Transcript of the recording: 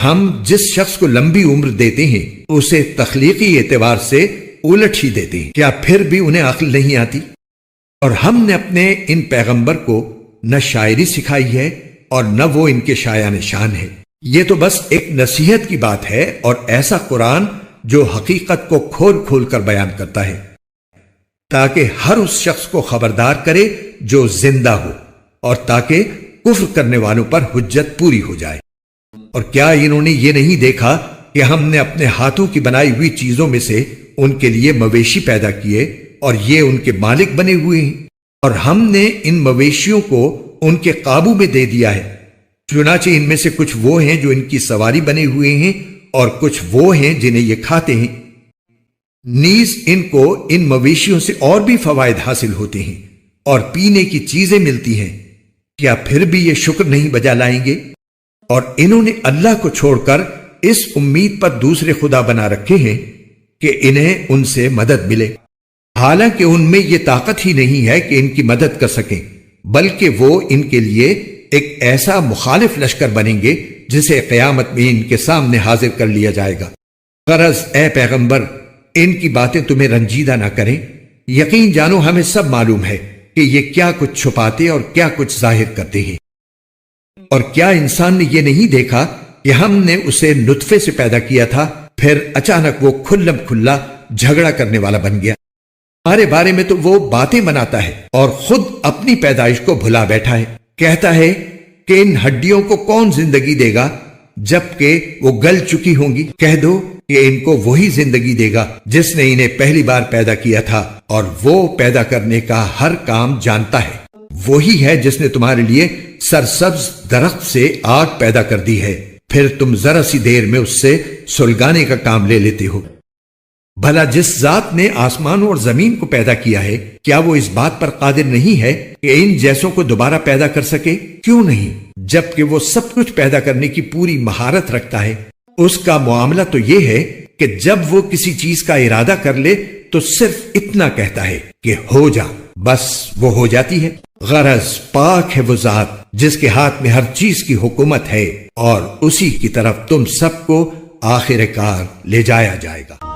ہم جس شخص کو لمبی عمر دیتے ہیں اسے تخلیقی اعتبار سے الٹ ہی دیتے ہیں، کیا پھر بھی انہیں عقل نہیں آتی؟ اور ہم نے اپنے ان پیغمبر کو نہ شاعری سکھائی ہے اور نہ وہ ان کے شایان نشان ہے، یہ تو بس ایک نصیحت کی بات ہے، اور ایسا قرآن جو حقیقت کو کھول کھول کر بیان کرتا ہے تاکہ ہر اس شخص کو خبردار کرے جو زندہ ہو، اور تاکہ کفر کرنے والوں پر حجت پوری ہو جائے۔ اور کیا انہوں نے یہ نہیں دیکھا کہ ہم نے اپنے ہاتھوں کی بنائی ہوئی چیزوں میں سے ان کے لیے مویشی پیدا کیے اور یہ ان کے مالک بنے ہوئے ہیں، اور ہم نے ان مویشیوں کو ان کے قابو میں دے دیا ہے، چنانچہ ان میں سے کچھ وہ ہیں جو ان کی سواری بنے ہوئے ہیں اور کچھ وہ ہیں جنہیں یہ کھاتے ہیں، نیز ان کو ان مویشیوں سے اور بھی فوائد حاصل ہوتے ہیں اور پینے کی چیزیں ملتی ہیں، کیا پھر بھی یہ شکر نہیں بجا لائیں گے؟ اور انہوں نے اللہ کو چھوڑ کر اس امید پر دوسرے خدا بنا رکھے ہیں کہ انہیں ان سے مدد ملے، حالانکہ ان میں یہ طاقت ہی نہیں ہے کہ ان کی مدد کر سکیں، بلکہ وہ ان کے لیے ایک ایسا مخالف لشکر بنیں گے جسے قیامت میں ان کے سامنے حاضر کر لیا جائے گا۔ غرض اے پیغمبر، ان کی باتیں تمہیں رنجیدہ نہ کریں، یقین جانو ہمیں سب معلوم ہے کہ یہ کیا کچھ چھپاتے اور کیا کچھ ظاہر کرتے ہیں۔ اور کیا انسان نے یہ نہیں دیکھا کہ ہم نے اسے نطفے سے پیدا کیا تھا، پھر اچانک وہ کھلم کھلا جھگڑا کرنے والا بن گیا؟ ہمارے بارے میں تو وہ باتیں بناتا ہے اور خود اپنی پیدائش کو بھلا بیٹھا ہے، کہتا ہے کہ ان ہڈیوں کو کون زندگی دے گا جبکہ وہ گل چکی ہوں گی؟ کہہ دو کہ ان کو وہی زندگی دے گا جس نے انہیں پہلی بار پیدا کیا تھا، اور وہ پیدا کرنے کا ہر کام جانتا ہے۔ وہی ہے جس نے تمہارے لیے سرسبز درخت سے آگ پیدا کر دی ہے، پھر تم ذرا سی دیر میں اس سے سلگانے کا کام لے لیتے ہو۔ بھلا جس ذات نے آسمانوں اور زمین کو پیدا کیا ہے، کیا وہ اس بات پر قادر نہیں ہے کہ ان جیسوں کو دوبارہ پیدا کر سکے؟ کیوں نہیں، جبکہ وہ سب کچھ پیدا کرنے کی پوری مہارت رکھتا ہے۔ اس کا معاملہ تو یہ ہے کہ جب وہ کسی چیز کا ارادہ کر لے تو صرف اتنا کہتا ہے کہ ہو جا، بس وہ ہو جاتی ہے۔ غرض پاک ہے وہ ذات جس کے ہاتھ میں ہر چیز کی حکومت ہے، اور اسی کی طرف تم سب کو آخر کار لے جایا جائے گا۔